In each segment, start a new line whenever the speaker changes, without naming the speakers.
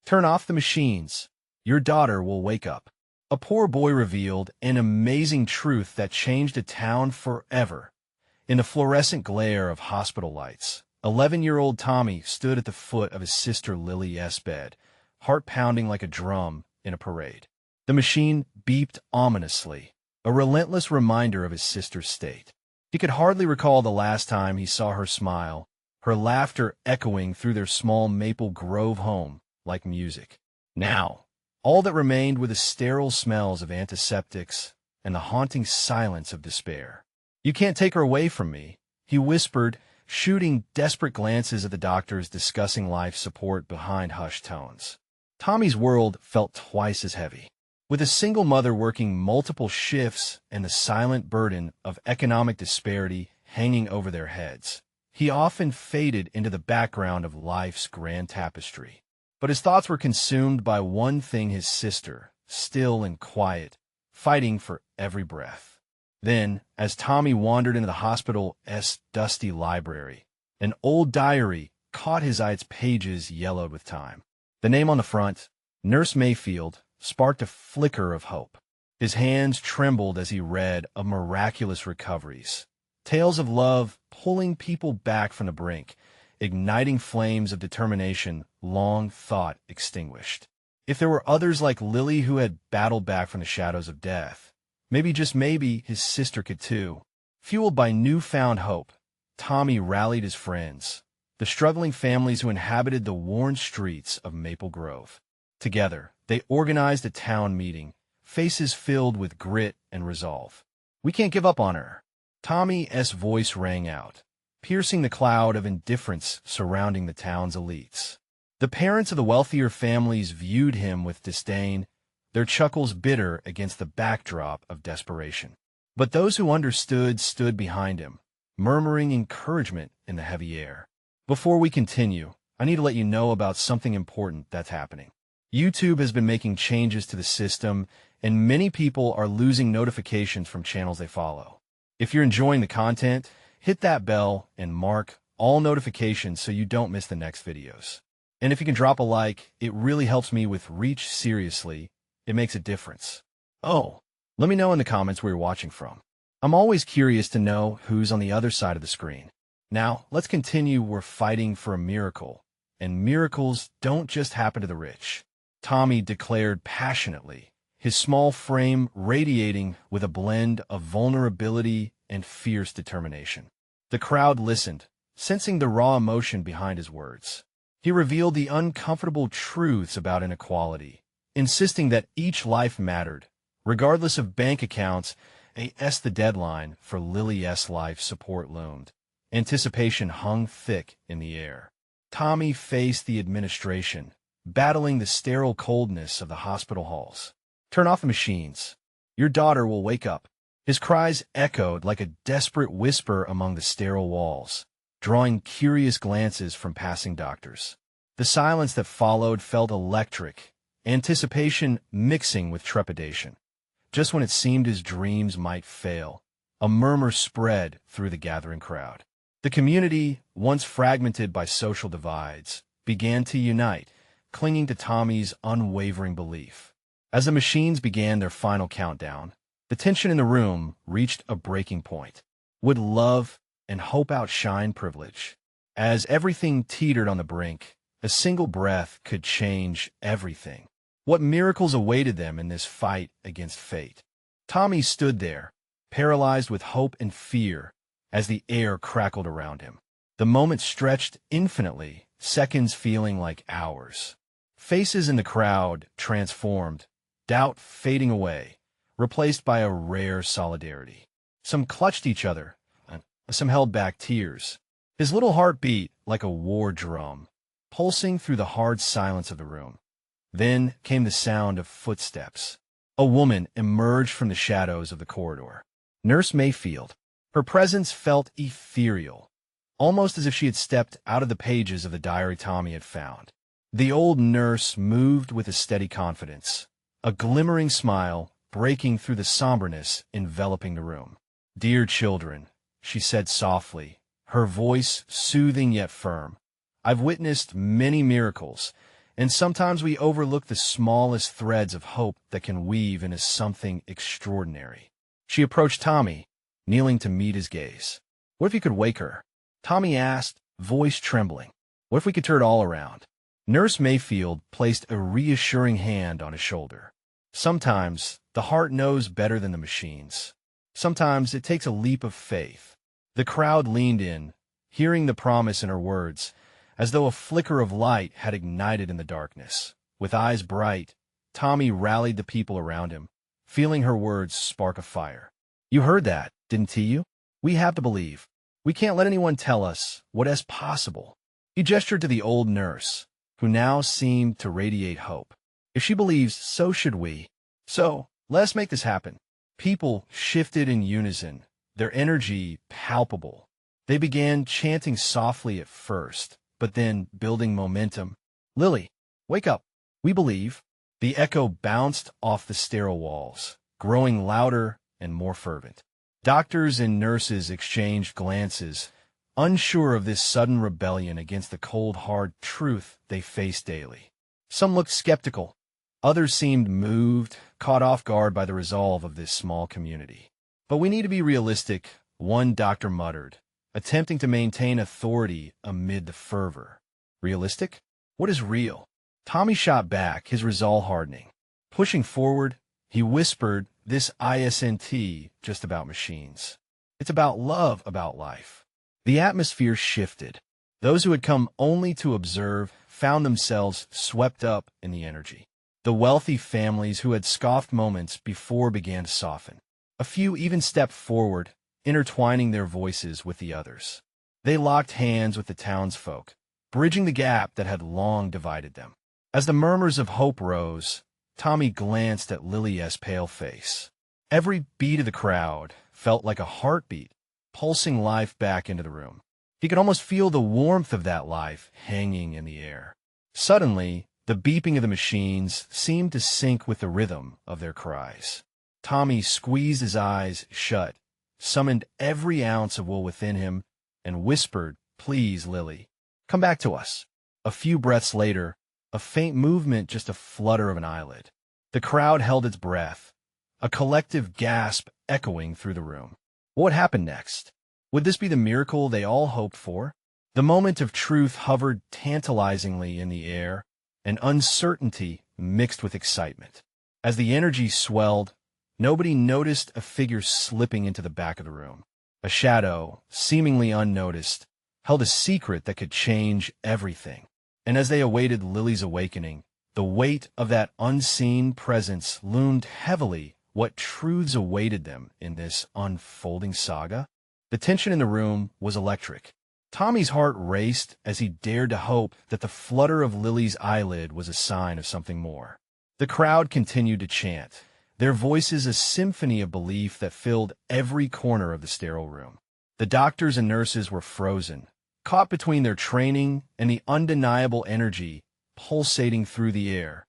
Turn off the machines. Your daughter will wake up. A poor boy revealed an amazing truth that changed a town forever. In the fluorescent glare of hospital lights, 11-year-old Tommy stood at the foot of his sister Lily's bed, heart pounding like a drum in a parade. The machine beeped ominously, a relentless reminder of his sister's state. He could hardly recall the last time he saw her smile, her laughter echoing through their small Maple Grove home like music. Now, all that remained were the sterile smells of antiseptics and the haunting silence of despair. "You can't take her away from me," he whispered, shooting desperate glances at the doctors discussing life support behind hushed tones. Tommy's world felt twice as heavy. With a single mother working multiple shifts and the silent burden of economic disparity hanging over their heads, he often faded into the background of life's grand tapestry. But his thoughts were consumed by one thing: his sister, still and quiet, fighting for every breath. Then, as Tommy wandered into the hospital's dusty library, an old diary caught his eye. Its pages yellowed with time. The name on the front, Nurse Mayfield, sparked a flicker of hope. His hands trembled as he read of miraculous recoveries, tales of love pulling people back from the brink, igniting flames of determination long thought extinguished. If there were others like Lily who had battled back from the shadows of death, maybe, just maybe, his sister could too. Fueled by newfound hope, Tommy rallied his friends, the struggling families who inhabited the worn streets of Maple Grove. Together, they organized a town meeting, faces filled with grit and resolve. "We can't give up on her." Tommy's voice rang out, piercing the cloud of indifference surrounding the town's elites. The parents of the wealthier families viewed him with disdain, their chuckles bitter against the backdrop of desperation. But those who understood stood behind him, murmuring encouragement in the heavy air. Before we continue, I need to let you know about something important that's happening. YouTube has been making changes to the system, and many people are losing notifications from channels they follow. If you're enjoying the content, hit that bell and mark all notifications so you don't miss the next videos. And if you can drop a like, it really helps me with reach. Seriously, it makes a difference. Oh, let me know in the comments where you're watching from. I'm always curious to know who's on the other side of the screen. Now, let's continue. We're fighting for a miracle, and miracles don't just happen to the rich. Tommy declared passionately, his small frame radiating with a blend of vulnerability and fierce determination. The crowd listened, sensing the raw emotion behind his words. He revealed the uncomfortable truths about inequality, insisting that each life mattered, regardless of bank accounts. The deadline for Lily's life support loomed. Anticipation hung thick in the air. Tommy faced the administration, battling the sterile coldness of the hospital halls. "Turn off the machines. Your daughter will wake up." His cries echoed like a desperate whisper among the sterile walls, drawing curious glances from passing doctors. The silence that followed felt electric, anticipation mixing with trepidation. Just when it seemed his dreams might fail, a murmur spread through the gathering crowd. The community, once fragmented by social divides, began to unite, clinging to Tommy's unwavering belief. As the machines began their final countdown, the tension in the room reached a breaking point. Would love and hope outshine privilege? As everything teetered on the brink, a single breath could change everything. What miracles awaited them in this fight against fate? Tommy stood there, paralyzed with hope and fear, as the air crackled around him. The moment stretched infinitely, seconds feeling like hours. Faces in the crowd transformed, doubt fading away, replaced by a rare solidarity. Some clutched each other, some held back tears. His little heart beat like a war drum, pulsing through the hard silence of the room. Then came the sound of footsteps. A woman emerged from the shadows of the corridor. Nurse Mayfield. Her presence felt ethereal, almost as if she had stepped out of the pages of the diary Tommy had found. The old nurse moved with a steady confidence, a glimmering smile breaking through the somberness enveloping the room. "Dear children," she said softly, her voice soothing yet firm, "I've witnessed many miracles, And sometimes we overlook the smallest threads of hope that can weave into something extraordinary. She approached Tommy, kneeling to meet his gaze. "What if you could wake her?" Tommy asked, voice trembling. "What if we could turn it all around?" Nurse Mayfield placed a reassuring hand on his shoulder. Sometimes the heart knows better than the machines. Sometimes it takes a leap of faith. The crowd leaned in, hearing the promise in her words, as though a flicker of light had ignited in the darkness. With eyes bright, Tommy rallied the people around him, feeling her words spark a fire. "You heard that, didn't you? We have to believe. We can't let anyone tell us what is possible." He gestured to the old nurse, who now seemed to radiate hope. "If she believes, so should we. So, let's make this happen." People shifted in unison, their energy palpable. They began chanting softly at first, but then building momentum. "Lily, wake up. We believe." The echo bounced off the sterile walls, growing louder and more fervent. Doctors and nurses exchanged glances, unsure of this sudden rebellion against the cold, hard truth they faced daily. Some looked skeptical. Others seemed moved, caught off guard by the resolve of this small community. "But we need to be realistic," one doctor muttered, attempting to maintain authority amid the fervor. "Realistic? What is real?" Tommy shot back, his resolve hardening. Pushing forward, he whispered, "This isn't just about machines. It's about love, about life." The atmosphere shifted. Those who had come only to observe found themselves swept up in the energy. The wealthy families who had scoffed moments before began to soften. A few even stepped forward, intertwining their voices with the others. They locked hands with the townsfolk, bridging the gap that had long divided them. As the murmurs of hope rose, Tommy glanced at Lily's pale face. Every beat of the crowd felt like a heartbeat, pulsing life back into the room. He could almost feel the warmth of that life hanging in the air. Suddenly, the beeping of the machines seemed to sync with the rhythm of their cries. Tommy squeezed his eyes shut, summoned every ounce of will within him, and whispered, "Please, Lily, come back to us." A few breaths later, a faint movement, just a flutter of an eyelid. The crowd held its breath, a collective gasp echoing through the room. What happened next? Would this be the miracle they all hoped for? The moment of truth hovered tantalizingly in the air, and uncertainty mixed with excitement. As the energy swelled, nobody noticed a figure slipping into the back of the room. A shadow, seemingly unnoticed, held a secret that could change everything. And as they awaited Lily's awakening, the weight of that unseen presence loomed heavily. What truths awaited them in this unfolding saga? The tension in the room was electric. Tommy's heart raced as he dared to hope that the flutter of Lily's eyelid was a sign of something more. The crowd continued to chant, their voices a symphony of belief that filled every corner of the sterile room. The doctors and nurses were frozen, caught between their training and the undeniable energy pulsating through the air.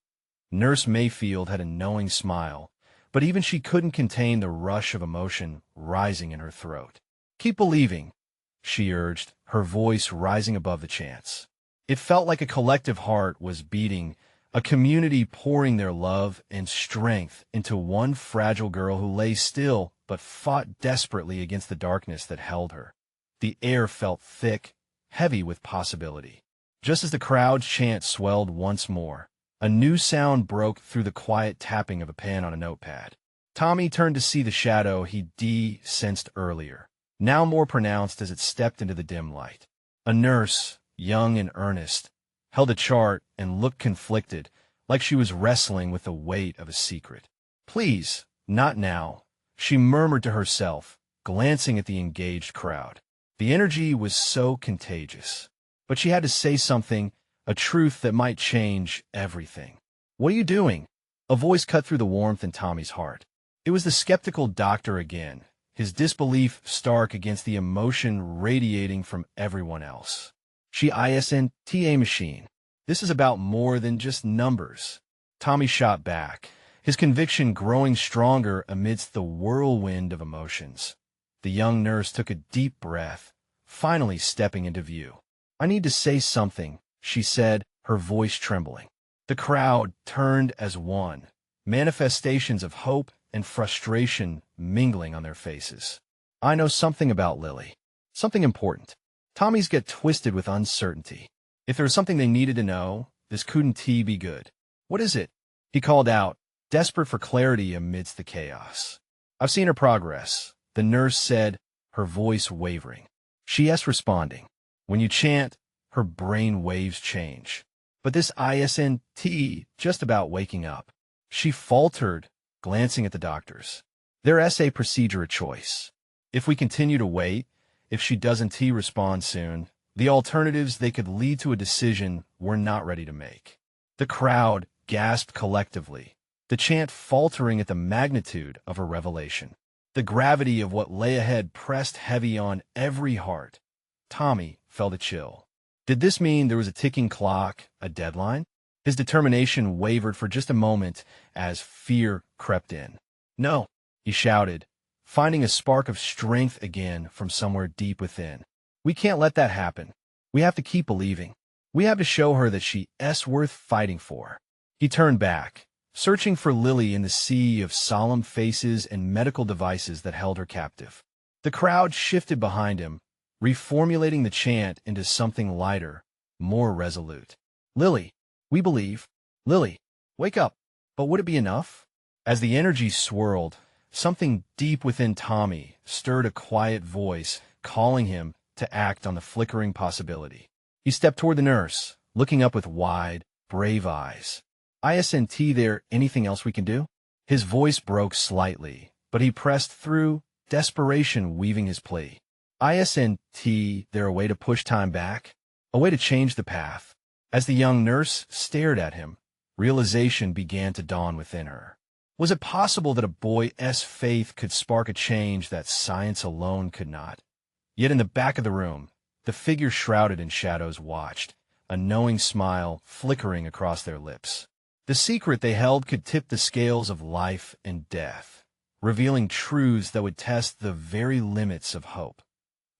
Nurse Mayfield had a knowing smile, but even she couldn't contain the rush of emotion rising in her throat. "Keep believing," she urged, her voice rising above the chants. It felt like a collective heart was beating, a community pouring their love and strength into one fragile girl who lay still but fought desperately against the darkness that held her. The air felt thick, heavy with possibility. Just as the crowd's chant swelled once more, a new sound broke through the quiet tapping of a pen on a notepad. Tommy turned to see the shadow he sensed earlier, now more pronounced as it stepped into the dim light. A nurse, young and earnest, held a chart and looked conflicted, like she was wrestling with the weight of a secret. "Please, not now," she murmured to herself, glancing at the engaged crowd. The energy was so contagious. But she had to say something, a truth that might change everything. "What are you doing?" A voice cut through the warmth in Tommy's heart. It was the skeptical doctor again, his disbelief stark against the emotion radiating from everyone else. "She isn't a machine. This is about more than just numbers." Tommy shot back, his conviction growing stronger amidst the whirlwind of emotions. The young nurse took a deep breath, finally stepping into view. "I need to say something," she said, her voice trembling. The crowd turned as one, manifestations of hope and frustration mingling on their faces. I know something about Lily. Something important. Tommies get twisted with uncertainty. If there was something they needed to know, this couldn't be good. What is it? He called out, desperate for clarity amidst the chaos. I've seen her progress, the nurse said, her voice wavering. She is responding. When you chant, her brain waves change. But this isn't just about waking up. She faltered, glancing at the doctors. There is a procedure a choice. If we continue to wait, if she doesn't respond soon, the alternatives they could lead to a decision we're not ready to make. The crowd gasped collectively, the chant faltering at the magnitude of her revelation. The gravity of what lay ahead pressed heavy on every heart. Tommy felt a chill. Did this mean there was a ticking clock, a deadline? His determination wavered for just a moment as fear crept in. No, he shouted, finding a spark of strength again from somewhere deep within. We can't let that happen. We have to keep believing. We have to show her that she is worth fighting for. He turned back, searching for Lily in the sea of solemn faces and medical devices that held her captive. The crowd shifted behind him, reformulating the chant into something lighter, more resolute. Lily, we believe. Lily, wake up. But would it be enough? As the energy swirled, something deep within Tommy stirred a quiet voice, calling him to act on the flickering possibility. He stepped toward the nurse, looking up with wide, brave eyes. Isn't there anything else we can do? His voice broke slightly, but he pressed through, desperation weaving his plea. Isn't there a way to push time back? A way to change the path? As the young nurse stared at him, realization began to dawn within her. Was it possible that a boy's faith could spark a change that science alone could not? Yet in the back of the room, the figure shrouded in shadows watched, a knowing smile flickering across their lips. The secret they held could tip the scales of life and death, revealing truths that would test the very limits of hope.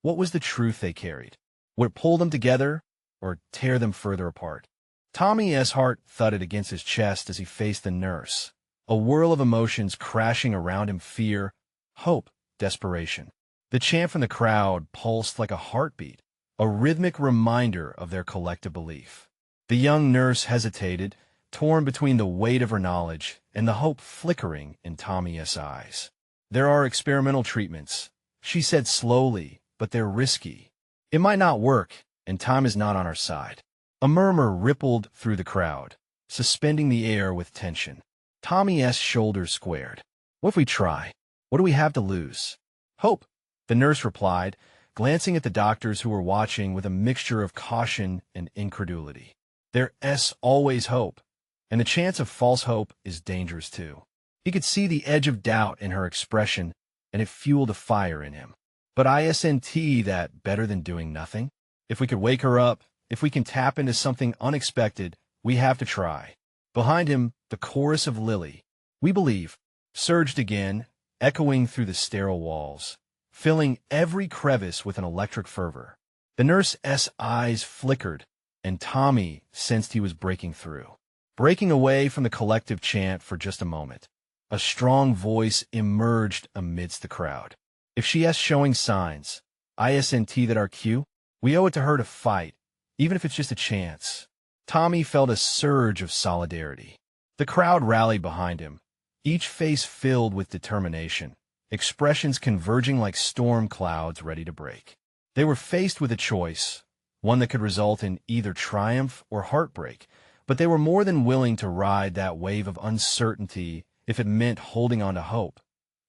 What was the truth they carried? Would it pull them together or tear them further apart? Tommy's heart thudded against his chest as he faced the nurse, a whirl of emotions crashing around him: fear, hope, desperation. The chant from the crowd pulsed like a heartbeat, a rhythmic reminder of their collective belief. The young nurse hesitated, torn between the weight of her knowledge and the hope flickering in Tommy's eyes. There are experimental treatments, she said slowly, but they're risky. It might not work, and time is not on our side. A murmur rippled through the crowd, suspending the air with tension. Tommy's shoulders squared. What if we try? What do we have to lose? Hope, the nurse replied, glancing at the doctors who were watching with a mixture of caution and incredulity. There's always hope, and the chance of false hope is dangerous too. He could see the edge of doubt in her expression, and it fueled a fire in him. But isn't that better than doing nothing? If we could wake her up, if we can tap into something unexpected, we have to try. Behind him, the chorus of Lily, we believe, surged again, echoing through the sterile walls, filling every crevice with an electric fervor. The nurse's eyes flickered, and Tommy sensed he was breaking through, breaking away from the collective chant for just a moment. A strong voice emerged amidst the crowd. If she is showing signs, isn't that our cue? We owe it to her to fight, even if it's just a chance. Tommy felt a surge of solidarity. The crowd rallied behind him, each face filled with determination, expressions converging like storm clouds ready to break. They were faced with a choice, one that could result in either triumph or heartbreak, but they were more than willing to ride that wave of uncertainty if it meant holding on to hope.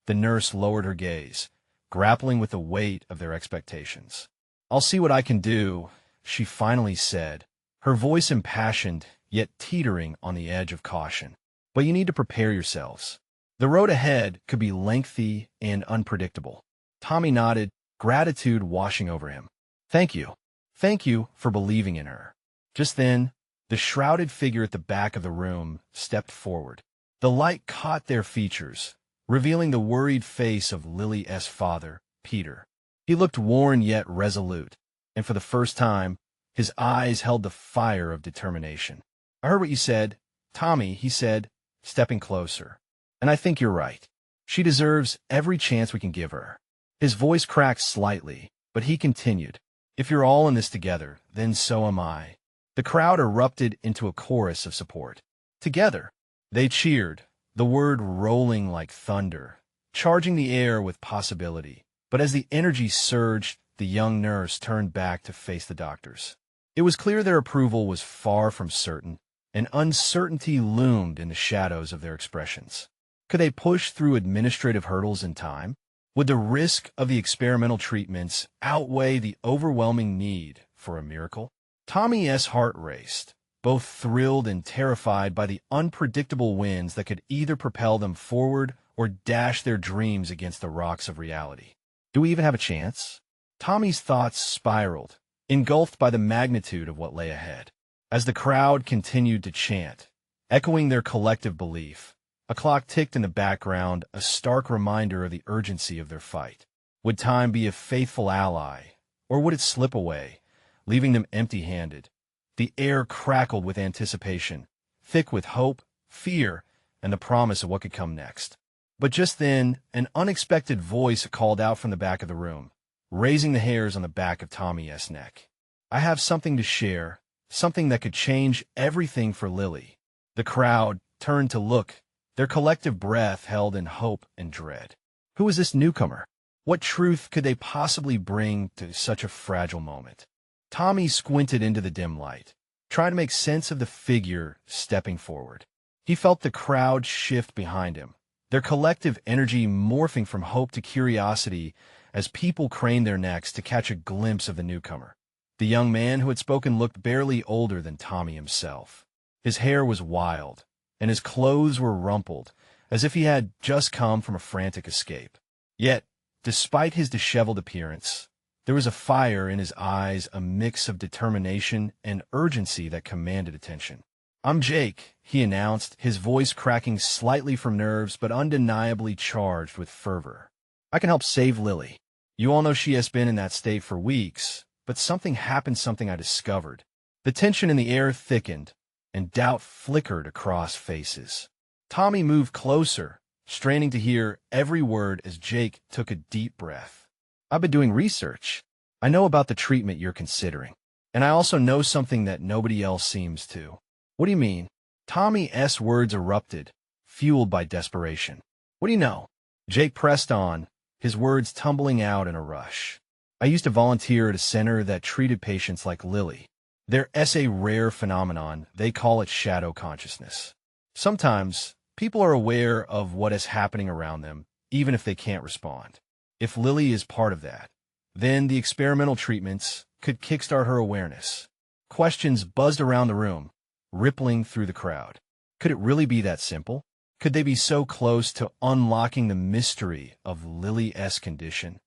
The nurse lowered her gaze, grappling with the weight of their expectations. I'll see what I can do, she finally said, her voice impassioned, yet teetering on the edge of caution. But you need to prepare yourselves. The road ahead could be lengthy and unpredictable. Tommy nodded, gratitude washing over him. Thank you. Thank you for believing in her. Just then, the shrouded figure at the back of the room stepped forward. The light caught their features, revealing the worried face of Lily's father, Peter. He looked worn yet resolute, and for the first time, his eyes held the fire of determination. I heard what you said, "Tommy," he said, stepping closer, "and I think you're right. She deserves every chance we can give her." His voice cracked slightly, but he continued, "If you're all in this together, then so am I." The crowd erupted into a chorus of support. Together, they cheered, the word rolling like thunder, charging the air with possibility. But as the energy surged, the young nurse turned back to face the doctors. It was clear their approval was far from certain, and uncertainty loomed in the shadows of their expressions. Could they push through administrative hurdles in time? Would the risk of the experimental treatments outweigh the overwhelming need for a miracle? Tommy's heart raced, both thrilled and terrified by the unpredictable winds that could either propel them forward or dash their dreams against the rocks of reality. Do we even have a chance? Tommy's thoughts spiraled, engulfed by the magnitude of what lay ahead. As the crowd continued to chant, echoing their collective belief, a clock ticked in the background, a stark reminder of the urgency of their fight. Would time be a faithful ally, or would it slip away, leaving them empty-handed? The air crackled with anticipation, thick with hope, fear, and the promise of what could come next. But just then, an unexpected voice called out from the back of the room, raising the hairs on the back of Tommy's neck. "I have something to share, something that could change everything for Lily." The crowd turned to look, their collective breath held in hope and dread. Who was this newcomer? What truth could they possibly bring to such a fragile moment? Tommy squinted into the dim light, trying to make sense of the figure stepping forward. He felt the crowd shift behind him, their collective energy morphing from hope to curiosity as people craned their necks to catch a glimpse of the newcomer. The young man who had spoken looked barely older than Tommy himself. His hair was wild, and his clothes were rumpled, as if he had just come from a frantic escape. Yet, despite his disheveled appearance, there was a fire in his eyes, a mix of determination and urgency that commanded attention. "I'm Jake," he announced, his voice cracking slightly from nerves but undeniably charged with fervor. "I can help save Lily. You all know she has been in that state for weeks, but something happened, something I discovered." The tension in the air thickened, and doubt flickered across faces. Tommy moved closer, straining to hear every word as Jake took a deep breath. "I've been doing research. I know about the treatment you're considering, and I also know something that nobody else seems to." "What do you mean?" Tommy's words erupted, fueled by desperation. "What do you know?" Jake pressed on, his words tumbling out in a rush. "I used to volunteer at a center that treated patients like Lily. There's a rare phenomenon, they call it shadow consciousness. Sometimes, people are aware of what is happening around them, even if they can't respond. If Lily is part of that, then the experimental treatments could kickstart her awareness." Questions buzzed around the room, rippling through the crowd. Could it really be that simple? Could they be so close to unlocking the mystery of Lily's condition?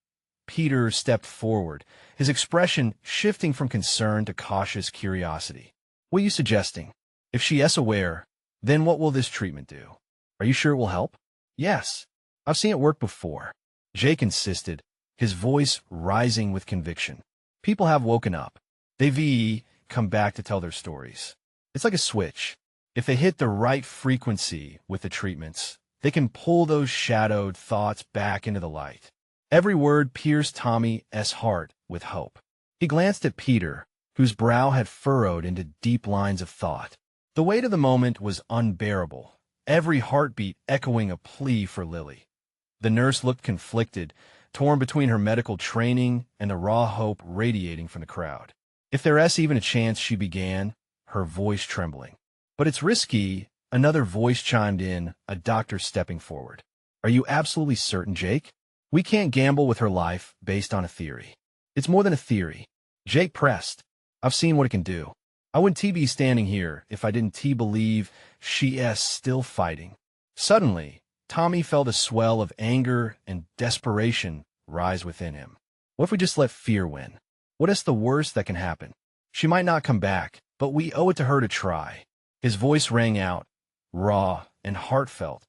Peter stepped forward, his expression shifting from concern to cautious curiosity. "What are you suggesting? If she is aware, then what will this treatment do? Are you sure it will help?" "Yes, I've seen it work before," Jake insisted, his voice rising with conviction. "People have woken up. They've come back to tell their stories. It's like a switch. If they hit the right frequency with the treatments, they can pull those shadowed thoughts back into the light." Every word pierced Tommy's heart with hope. He glanced at Peter, whose brow had furrowed into deep lines of thought. The weight of the moment was unbearable, every heartbeat echoing a plea for Lily. The nurse looked conflicted, torn between her medical training and the raw hope radiating from the crowd. "If there's even a chance," she began, her voice trembling. "But it's risky," another voice chimed in, a doctor stepping forward. "Are you absolutely certain, Jake? We can't gamble with her life based on a theory." "It's more than a theory," Jake pressed. "I've seen what it can do. I wouldn't be standing here if I didn't believe she is still fighting." Suddenly, Tommy felt a swell of anger and desperation rise within him. What if we just let fear win? What is the worst that can happen? She might not come back, but we owe it to her to try. His voice rang out, raw and heartfelt.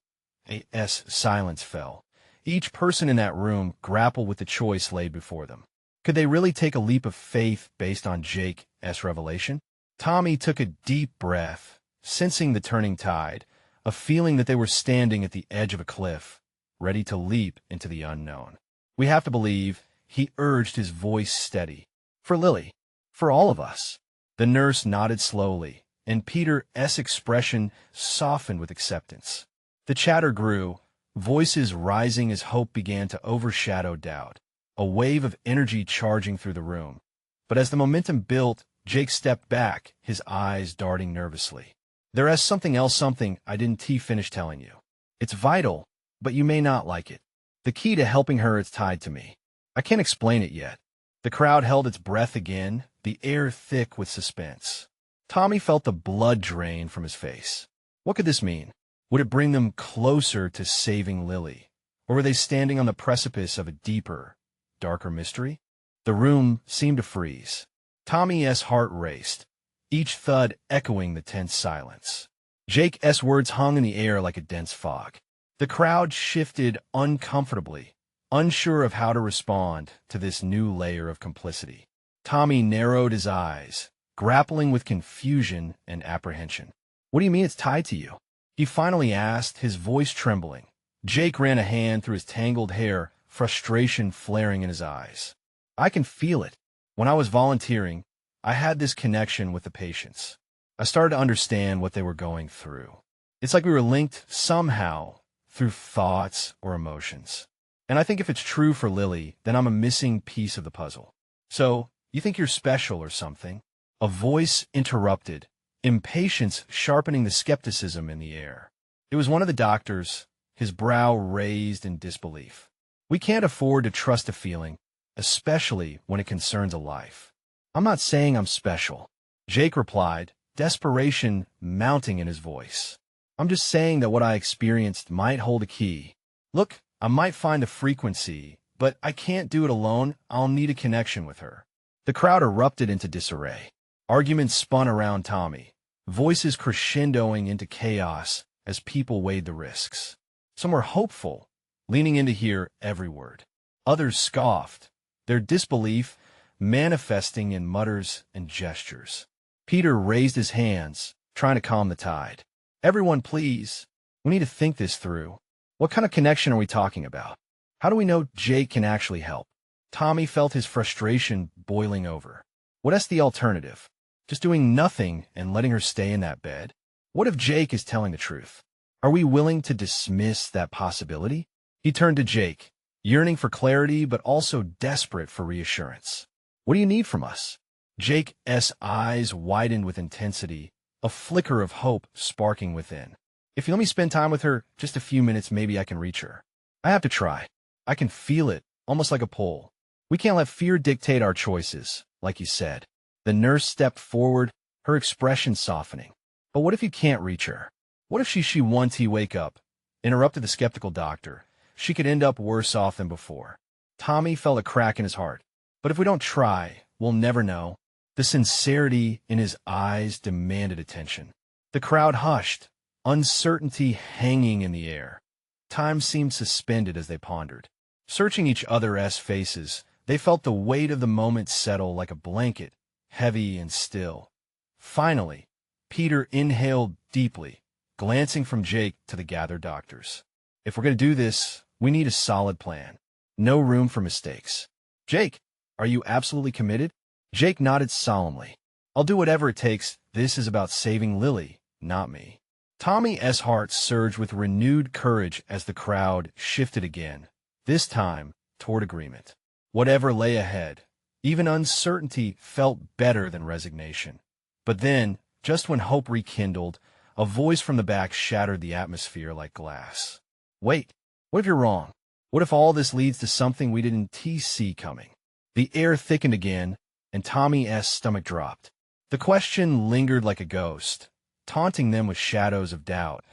Silence fell. Each person in that room grappled with the choice laid before them. Could they really take a leap of faith based on Jake's revelation? Tommy took a deep breath, sensing the turning tide, a feeling that they were standing at the edge of a cliff, ready to leap into the unknown. "We have to believe," he urged, his voice steady. "For Lily. For all of us." The nurse nodded slowly, and Peter's expression softened with acceptance. The chatter grew, voices rising as hope began to overshadow doubt, a wave of energy charging through the room. But as the momentum built, Jake stepped back, his eyes darting nervously. "There's something else I didn't finish telling you. It's vital, but you may not like it. The key to helping her is tied to me. I can't explain it yet." The crowd held its breath again, the air thick with suspense. Tommy felt the blood drain from his face. What could this mean? Would it bring them closer to saving Lily? Or were they standing on the precipice of a deeper, darker mystery? The room seemed to freeze. Tommy's heart raced, each thud echoing the tense silence. Jake's words hung in the air like a dense fog. The crowd shifted uncomfortably, unsure of how to respond to this new layer of complicity. Tommy narrowed his eyes, grappling with confusion and apprehension. "What do you mean it's tied to you?" he finally asked, his voice trembling. Jake ran a hand through his tangled hair, frustration flaring in his eyes. "I can feel it. When I was volunteering, I had this connection with the patients. I started to understand what they were going through. It's like we were linked somehow through thoughts or emotions. And I think if it's true for Lily, then I'm a missing piece of the puzzle." "So, you think you're special or something?" A voice interrupted, impatience sharpening the skepticism in the air. It was one of the doctors, his brow raised in disbelief. "We can't afford to trust a feeling, especially when it concerns a life." "I'm not saying I'm special," Jake replied, desperation mounting in his voice. "I'm just saying that what I experienced might hold a key. Look, I might find the frequency, but I can't do it alone. I'll need a connection with her." The crowd erupted into disarray. Arguments spun around Tommy, voices crescendoing into chaos as people weighed the risks. Some were hopeful, leaning in to hear every word. Others scoffed, their disbelief manifesting in mutters and gestures. Peter raised his hands, trying to calm the tide. "Everyone, please. We need to think this through. What kind of connection are we talking about? How do we know Jake can actually help?" Tommy felt his frustration boiling over. What's the alternative? Just doing nothing and letting her stay in that bed? What if Jake is telling the truth? Are we willing to dismiss that possibility? He turned to Jake, yearning for clarity but also desperate for reassurance. "What do you need from us?" Jake's eyes widened with intensity, a flicker of hope sparking within. "If you let me spend time with her, just a few minutes, maybe I can reach her. I have to try. I can feel it, almost like a pull. We can't let fear dictate our choices, like you said." The nurse stepped forward, her expression softening. "But what if you can't reach her? What if she once he wake up?" Interrupted the skeptical doctor. "She could end up worse off than before." Tommy felt a crack in his heart. "But if we don't try, we'll never know." The sincerity in his eyes demanded attention. The crowd hushed, uncertainty hanging in the air. Time seemed suspended as they pondered. Searching each other's faces, they felt the weight of the moment settle like a blanket, heavy and still. Finally, Peter inhaled deeply, glancing from Jake to the gathered doctors. "If we're going to do this, we need a solid plan. No room for mistakes. Jake, are you absolutely committed?" Jake nodded solemnly. "I'll do whatever it takes. This is about saving Lily, not me." Tommy's heart surged with renewed courage as the crowd shifted again, this time toward agreement. Whatever lay ahead, even uncertainty felt better than resignation. But then, just when hope rekindled, a voice from the back shattered the atmosphere like glass. "Wait, what if you're wrong? What if all this leads to something we didn't see coming?" The air thickened again, and Tommy's stomach dropped. The question lingered like a ghost, taunting them with shadows of doubt.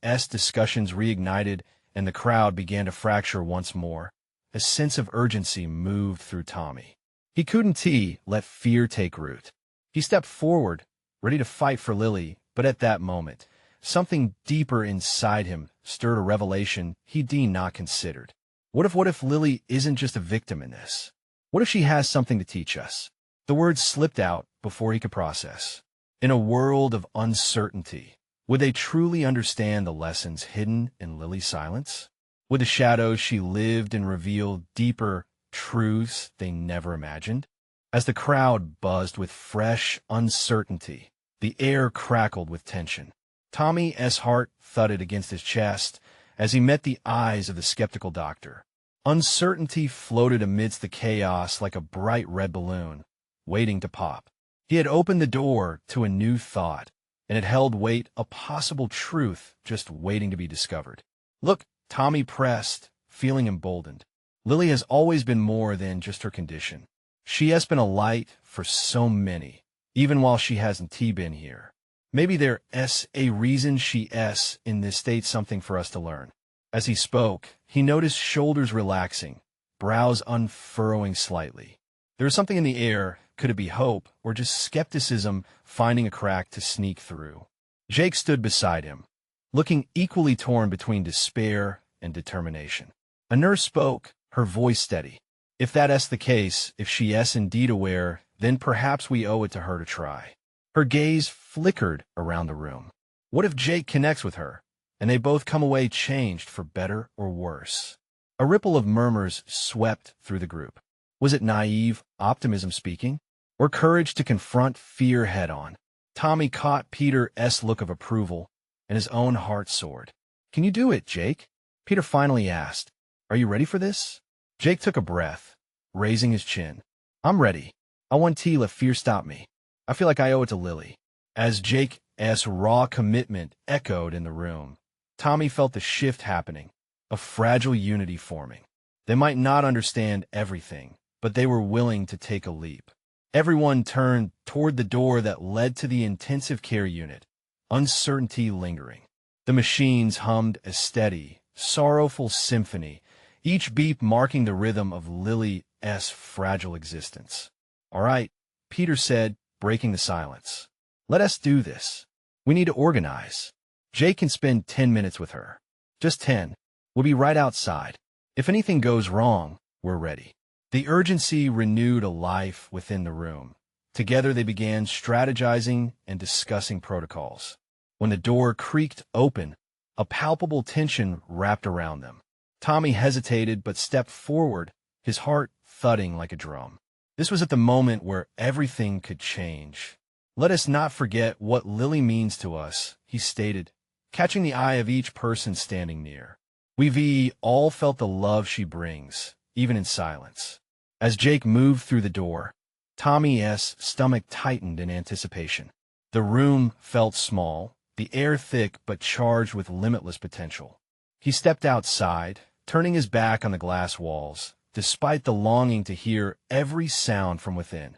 Discussions reignited, and the crowd began to fracture once more. A sense of urgency moved through Tommy. He couldn't let fear take root. He stepped forward, ready to fight for Lily, but at that moment, something deeper inside him stirred a revelation he'd not considered. What if Lily isn't just a victim in this? What if she has something to teach us? The words slipped out before he could process. In a world of uncertainty, would they truly understand the lessons hidden in Lily's silence? Would the shadows she lived in reveal deeper truths they never imagined? As the crowd buzzed with fresh uncertainty, the air crackled with tension. Tommy S. Hart thudded against his chest as he met the eyes of the skeptical doctor. Uncertainty floated amidst the chaos like a bright red balloon, waiting to pop. He had opened the door to a new thought, and it held weight, a possible truth just waiting to be discovered. Look, Tommy pressed, feeling emboldened. Lily has always been more than just her condition. She has been a light for so many, even while she hasn't been here. Maybe there's a reason she's in this state, something for us to learn. As he spoke, he noticed shoulders relaxing, brows unfurrowing slightly. There was something in the air. Could it be hope, or just skepticism finding a crack to sneak through? Jake stood beside him, looking equally torn between despair and determination. A nurse spoke, her voice steady. If that's the case, if she is indeed aware, then perhaps we owe it to her to try. Her gaze flickered around the room. What if Jake connects with her, and they both come away changed for better or worse? A ripple of murmurs swept through the group. Was it naive optimism speaking, or courage to confront fear head-on? Tommy caught Peter's look of approval, and his own heart soared. Can you do it, Jake? Peter finally asked. Are you ready for this? Jake took a breath, raising his chin. I'm ready. I want to let fear stop me. I feel like I owe it to Lily. As Jake's raw commitment echoed in the room, Tommy felt the shift happening, a fragile unity forming. They might not understand everything, but they were willing to take a leap. Everyone turned toward the door that led to the intensive care unit, uncertainty lingering. The machines hummed a steady, sorrowful symphony, each beep marking the rhythm of Lily's fragile existence. All right, Peter said, breaking the silence. Let us do this. We need to organize. Jake can spend 10 minutes with her. Just 10. We'll be right outside. If anything goes wrong, we're ready. The urgency renewed a life within the room. Together they began strategizing and discussing protocols. When the door creaked open, a palpable tension wrapped around them. Tommy hesitated but stepped forward, his heart thudding like a drum. This was at the moment where everything could change. Let us not forget what Lily means to us, he stated, catching the eye of each person standing near. We've all felt the love she brings, even in silence. As Jake moved through the door, Tommy's stomach tightened in anticipation. The room felt small, the air thick but charged with limitless potential. He stepped outside, turning his back on the glass walls, despite the longing to hear every sound from within.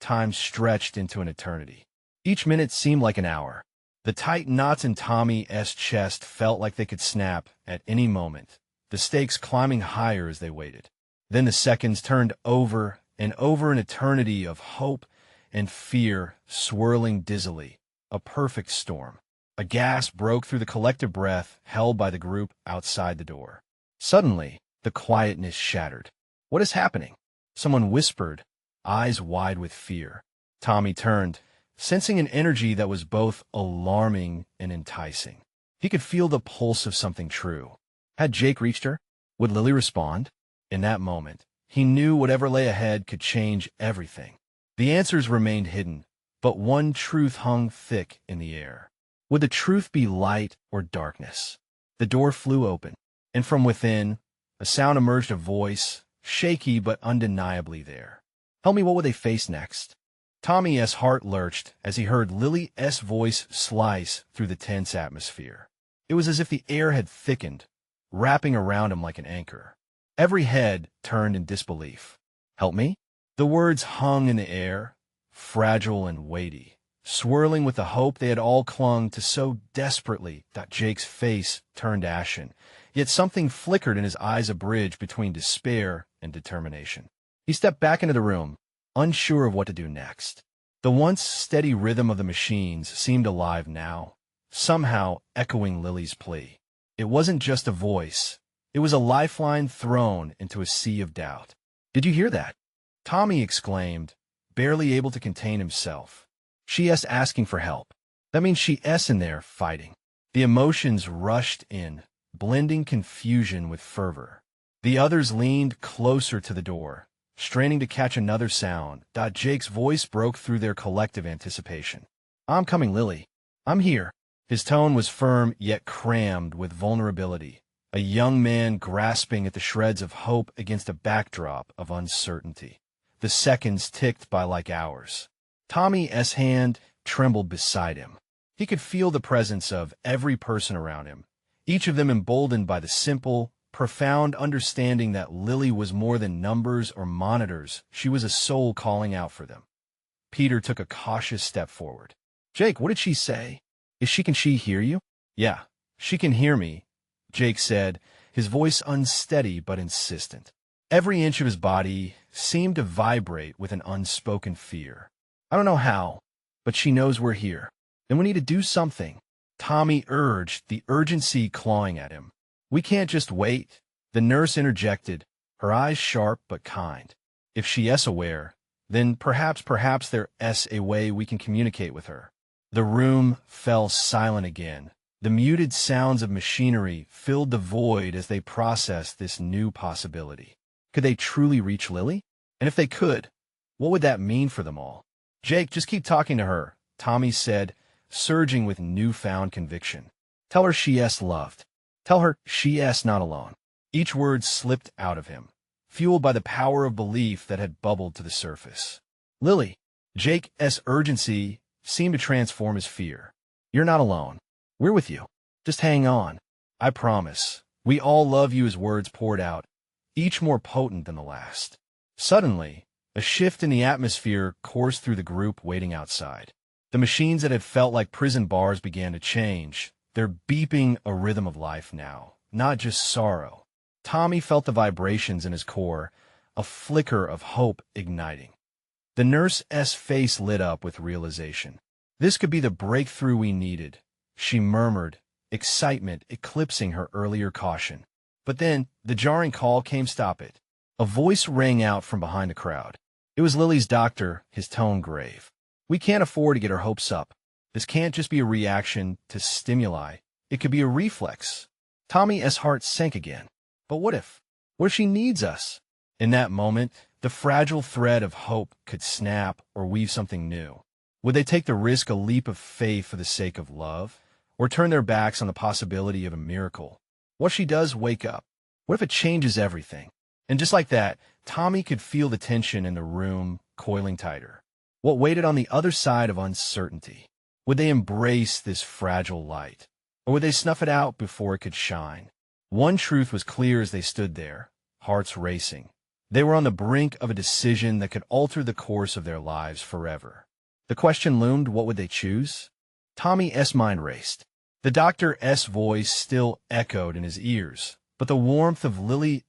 Time stretched into an eternity. Each minute seemed like an hour. The tight knots in Tommy's chest felt like they could snap at any moment, the stakes climbing higher as they waited. Then the seconds turned over and over, an eternity of hope and fear swirling dizzily, a perfect storm. A gasp broke through the collective breath held by the group outside the door. Suddenly, the quietness shattered. What is happening? Someone whispered, eyes wide with fear. Tommy turned, sensing an energy that was both alarming and enticing. He could feel the pulse of something true. Had Jake reached her? Would Lily respond? In that moment, he knew whatever lay ahead could change everything. The answers remained hidden, but one truth hung thick in the air. Would the truth be light or darkness? The door flew open, and from within, a sound emerged, a voice, shaky but undeniably there. Tell me, what would they face next? Tommy's heart lurched as he heard Lily's voice slice through the tense atmosphere. It was as if the air had thickened, wrapping around him like an anchor. Every head turned in disbelief. Help me? The words hung in the air, fragile and weighty, swirling with the hope they had all clung to so desperately that Jake's face turned ashen, yet something flickered in his eyes, a bridge between despair and determination. He stepped back into the room, unsure of what to do next. The once steady rhythm of the machines seemed alive now, somehow echoing Lily's plea. It wasn't just a voice. It was a lifeline thrown into a sea of doubt. Did you hear that? Tommy exclaimed, barely able to contain himself. She's asking for help. That means she's in there fighting. The emotions rushed in, blending confusion with fervor. The others leaned closer to the door, straining to catch another sound. Jake's voice broke through their collective anticipation. "I'm coming, Lily. I'm here." His tone was firm yet crammed with vulnerability, a young man grasping at the shreds of hope against a backdrop of uncertainty. The seconds ticked by like hours. Tommy's hand trembled beside him. He could feel the presence of every person around him, each of them emboldened by the simple, profound understanding that Lily was more than numbers or monitors. She was a soul calling out for them. Peter took a cautious step forward. "Jake, what did she say? Can she hear you?" "Yeah, she can hear me," Jake said, his voice unsteady but insistent. Every inch of his body seemed to vibrate with an unspoken fear. "I don't know how, but she knows we're here. And we need to do something," Tommy urged, the urgency clawing at him. "We can't just wait," the nurse interjected, her eyes sharp but kind. "If she's aware, then perhaps there's a way we can communicate with her." The room fell silent again. The muted sounds of machinery filled the void as they processed this new possibility. Could they truly reach Lily? And if they could, what would that mean for them all? "Jake, just keep talking to her," Tommy said, surging with newfound conviction. "Tell her she's loved. Tell her she's not alone." Each word slipped out of him, fueled by the power of belief that had bubbled to the surface. "Lily," Jake's urgency seemed to transform his fear. "You're not alone. We're with you. Just hang on. I promise. We all love you." His words poured out, each more potent than the last. Suddenly, a shift in the atmosphere coursed through the group waiting outside. The machines that had felt like prison bars began to change, their beeping a rhythm of life now, not just sorrow. Tommy felt the vibrations in his core, a flicker of hope igniting. The nurse's face lit up with realization. "This could be the breakthrough we needed," she murmured, excitement eclipsing her earlier caution. But then, the jarring call came. "Stop it." A voice rang out from behind the crowd. It was Lily's doctor, his tone grave. "We can't afford to get her hopes up. This can't just be a reaction to stimuli. It could be a reflex." Tommy's heart sank again. But what if? What if she needs us? In that moment, the fragile thread of hope could snap or weave something new. Would they take the risk, a leap of faith for the sake of love, or turn their backs on the possibility of a miracle? What if she does wake up? What if it changes everything? And just like that, Tommy could feel the tension in the room coiling tighter. What waited on the other side of uncertainty? Would they embrace this fragile light, or would they snuff it out before it could shine? One truth was clear as they stood there, hearts racing. They were on the brink of a decision that could alter the course of their lives forever. The question loomed, what would they choose? Tommy's mind raced. The doctor's voice still echoed in his ears, but the warmth of Lily's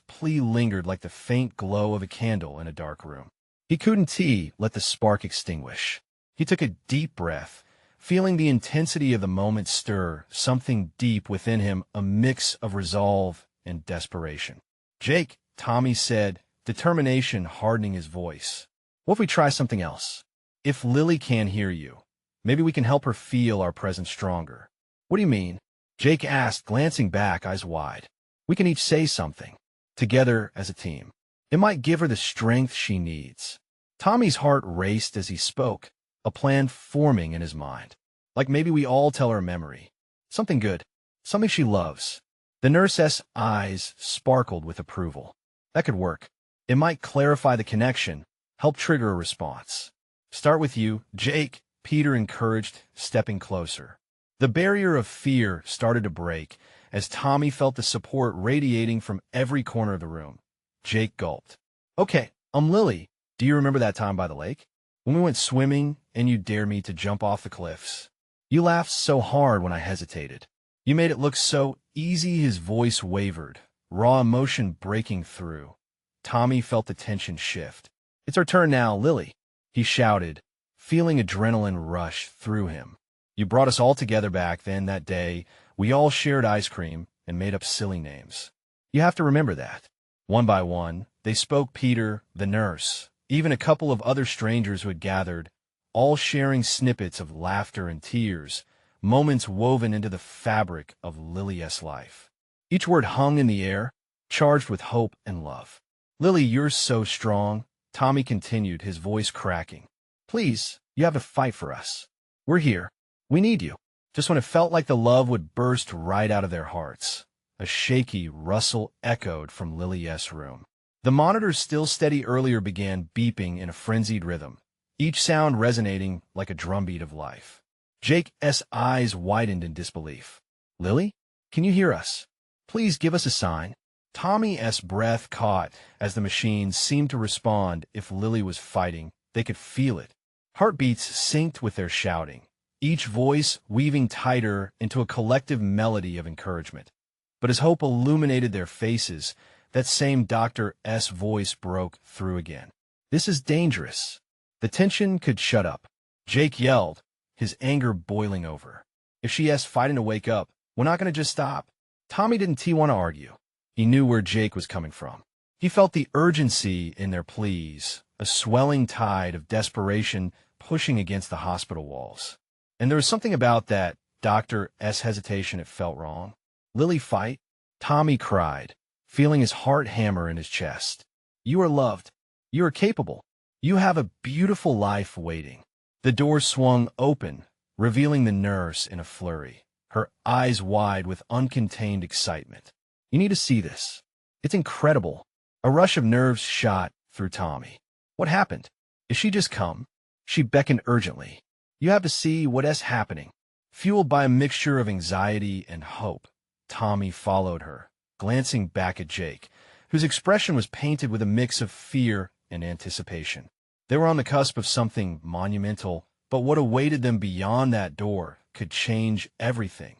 plea lingered like the faint glow of a candle in a dark room. He couldn't let the spark extinguish. He took a deep breath, feeling the intensity of the moment stir, something deep within him, a mix of resolve and desperation. "Jake," Tommy said, determination hardening his voice. "What if we try something else? If Lily can't hear you, maybe we can help her feel our presence stronger." "What do you mean?" Jake asked, glancing back, eyes wide. "We can each say something, together as a team. It might give her the strength she needs." Tommy's heart raced as he spoke, a plan forming in his mind. "Like maybe we all tell her a memory. Something good. Something she loves." The nurse's eyes sparkled with approval. "That could work. It might clarify the connection, help trigger a response." "Start with you, Jake," Peter encouraged, stepping closer. The barrier of fear started to break as Tommy felt the support radiating from every corner of the room. Jake gulped. "Okay, I'm Lily. Do you remember that time by the lake? When we went swimming and you dared me to jump off the cliffs? You laughed so hard when I hesitated. You made it look so easy." His voice wavered, raw emotion breaking through. Tommy felt the tension shift. "It's our turn now, Lily," he shouted, feeling adrenaline rush through him. "You brought us all together back then that day. We all shared ice cream and made up silly names. You have to remember that." One by one, they spoke, Peter, the nurse, even a couple of other strangers who had gathered, all sharing snippets of laughter and tears, moments woven into the fabric of Lily's life. Each word hung in the air, charged with hope and love. "Lily, you're so strong," Tommy continued, his voice cracking. "Please, you have to fight for us. We're here. We need you." Just when it felt like the love would burst right out of their hearts, a shaky rustle echoed from Lily's room. The monitors, still steady earlier, began beeping in a frenzied rhythm, each sound resonating like a drumbeat of life. Jake's eyes widened in disbelief. "Lily? Can you hear us? Please give us a sign." Tommy's breath caught as the machines seemed to respond. If Lily was fighting, they could feel it. Heartbeats synced with their shouting, each voice weaving tighter into a collective melody of encouragement. But as hope illuminated their faces, that same doctor's voice broke through again. "This is dangerous." The tension could shut up. Jake yelled, his anger boiling over. "If she's fighting to wake up, we're not going to just stop." Tommy didn't want to argue. He knew where Jake was coming from. He felt the urgency in their pleas, a swelling tide of desperation pushing against the hospital walls. And there was something about that doctor's hesitation. It felt wrong. "Lily, fight," Tommy cried, feeling his heart hammer in his chest. "You are loved. You are capable. You have a beautiful life waiting." The door swung open, revealing the nurse in a flurry, her eyes wide with uncontained excitement. "You need to see this. It's incredible." A rush of nerves shot through Tommy. "What happened? Is she just come?" She beckoned urgently. "You have to see what's happening." Fueled by a mixture of anxiety and hope, Tommy followed her, glancing back at Jake, whose expression was painted with a mix of fear and anticipation. They were on the cusp of something monumental, but what awaited them beyond that door could change everything.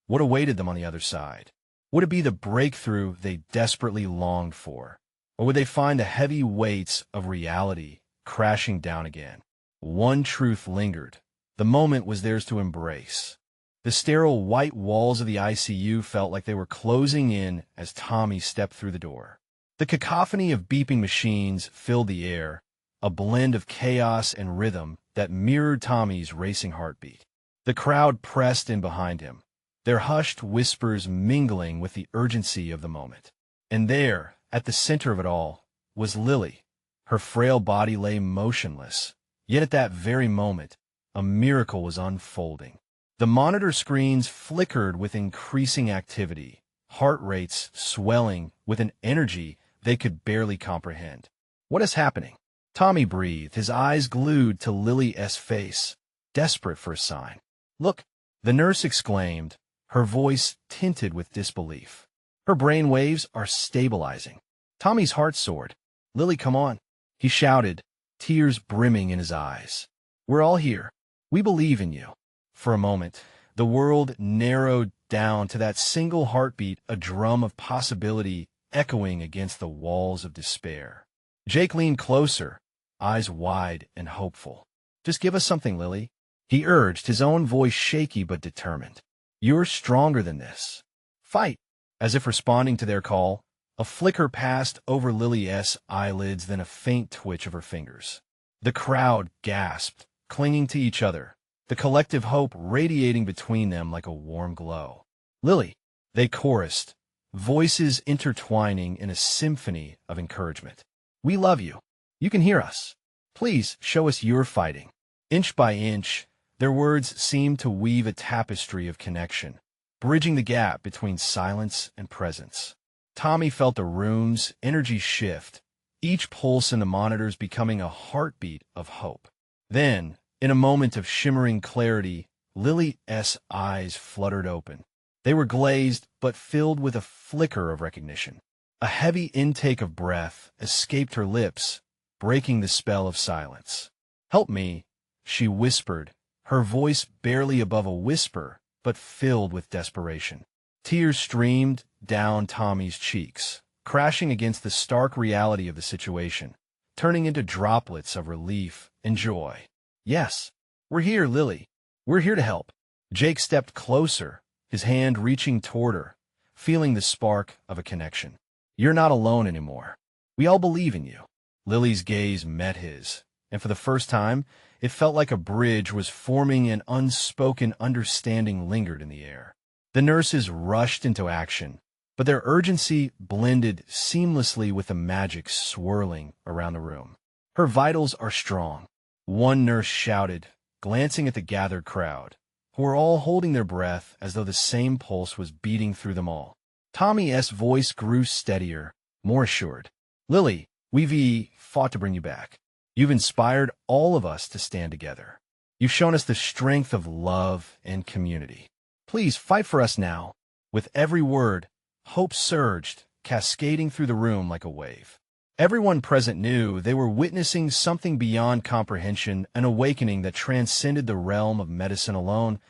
What awaited them on the other side? Would it be the breakthrough they desperately longed for? Or would they find the heavy weights of reality crashing down again? One truth lingered. The moment was theirs to embrace. The sterile white walls of the ICU felt like they were closing in as Tommy stepped through the door. The cacophony of beeping machines filled the air, a blend of chaos and rhythm that mirrored Tommy's racing heartbeat. The crowd pressed in behind him, their hushed whispers mingling with the urgency of the moment. And there, at the center of it all, was Lily. Her frail body lay motionless, yet at that very moment, a miracle was unfolding. The monitor screens flickered with increasing activity, heart rates swelling with an energy they could barely comprehend. "What is happening?" Tommy breathed, his eyes glued to Lily's face, desperate for a sign. "Look," the nurse exclaimed, her voice tinted with disbelief. "Her brain waves are stabilizing." Tommy's heart soared. "Lily, come on," he shouted, tears brimming in his eyes. "We're all here. We believe in you." For a moment, the world narrowed down to that single heartbeat, a drum of possibility echoing against the walls of despair. Jake leaned closer, eyes wide and hopeful. "Just give us something, Lily," he urged, his own voice shaky but determined. "You're stronger than this. Fight." As if responding to their call, a flicker passed over Lily's eyelids, then a faint twitch of her fingers. The crowd gasped, clinging to each other, the collective hope radiating between them like a warm glow. "Lily," they chorused, voices intertwining in a symphony of encouragement. "We love you. You can hear us. Please show us you're fighting." Inch by inch, their words seemed to weave a tapestry of connection, bridging the gap between silence and presence. Tommy felt the room's energy shift, each pulse in the monitors becoming a heartbeat of hope. Then, in a moment of shimmering clarity, Lily's eyes fluttered open. They were glazed, but filled with a flicker of recognition. A heavy intake of breath escaped her lips, breaking the spell of silence. "Help me," she whispered, her voice barely above a whisper, but filled with desperation. Tears streamed down Tommy's cheeks, crashing against the stark reality of the situation, turning into droplets of relief and joy. "Yes, we're here, Lily. We're here to help." Jake stepped closer, his hand reaching toward her, feeling the spark of a connection. "You're not alone anymore. We all believe in you." Lily's gaze met his, and for the first time, It felt like a bridge was forming and unspoken understanding lingered in the air. The nurses rushed into action, but their urgency blended seamlessly with the magic swirling around the room. "Her vitals are strong," one nurse shouted, glancing at the gathered crowd, who were all holding their breath as though the same pulse was beating through them all. Tommy's voice grew steadier, more assured. "Lily, we've fought to bring you back. You've inspired all of us to stand together. You've shown us the strength of love and community. Please fight for us now." With every word, hope surged, cascading through the room like a wave. Everyone present knew they were witnessing something beyond comprehension, an awakening that transcended the realm of medicine alone.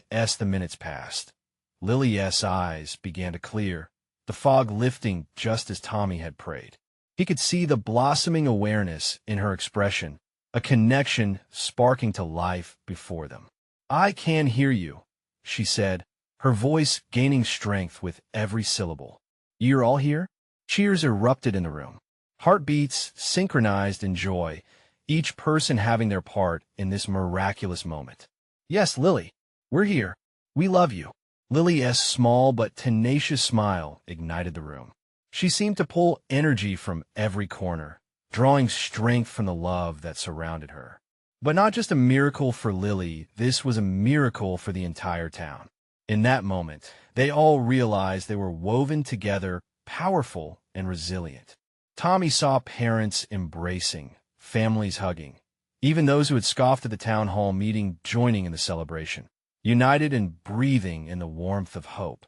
As the minutes passed, Lily's eyes began to clear, the fog lifting just as Tommy had prayed. He could see the blossoming awareness in her expression, a connection sparking to life before them. "I can hear you," she said, her voice gaining strength with every syllable. "You're all here?" Cheers erupted in the room. Heartbeats synchronized in joy, each person having their part in this miraculous moment. "Yes, Lily, we're here. We love you." Lily's small but tenacious smile ignited the room. She seemed to pull energy from every corner, drawing strength from the love that surrounded her. But not just a miracle for Lily, this was a miracle for the entire town. In that moment, they all realized they were woven together, powerful and resilient. Tommy saw parents embracing, families hugging, even those who had scoffed at the town hall meeting joining in the celebration, united and breathing in the warmth of hope.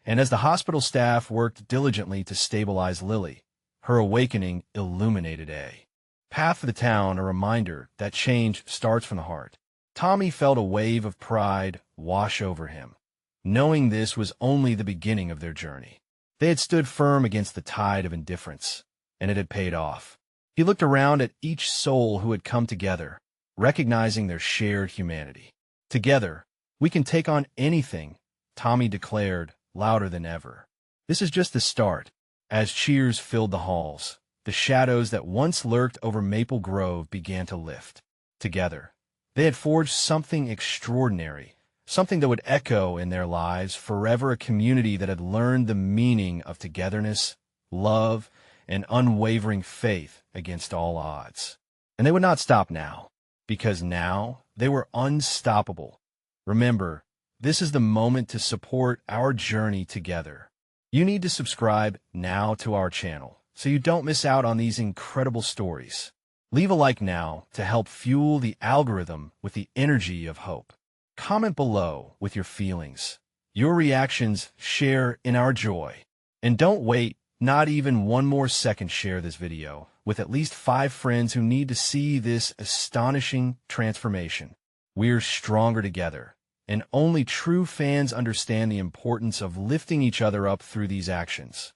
And as the hospital staff worked diligently to stabilize Lily, her awakening illuminated a path for the town, a reminder that change starts from the heart. Tommy felt a wave of pride wash over him, knowing this was only the beginning of their journey. They had stood firm against the tide of indifference, and it had paid off. He looked around at each soul who had come together, recognizing their shared humanity. "Together, we can take on anything," Tommy declared, louder than ever. This is just the start. As cheers filled the halls, the shadows that once lurked over Maple Grove began to lift. Together, they had forged something extraordinary, something that would echo in their lives forever, a community that had learned the meaning of togetherness, love, and unwavering faith against all odds. And they would not stop now, because now they were unstoppable. Remember, this is the moment to support our journey together. You need to subscribe now to our channel so you don't miss out on these incredible stories. Leave a like now to help fuel the algorithm with the energy of hope. Comment below with your feelings. Your reactions share in our joy. And don't wait not even one more second. Share this video with at least 5 friends who need to see this astonishing transformation. We're stronger together, and only true fans understand the importance of lifting each other up through these actions.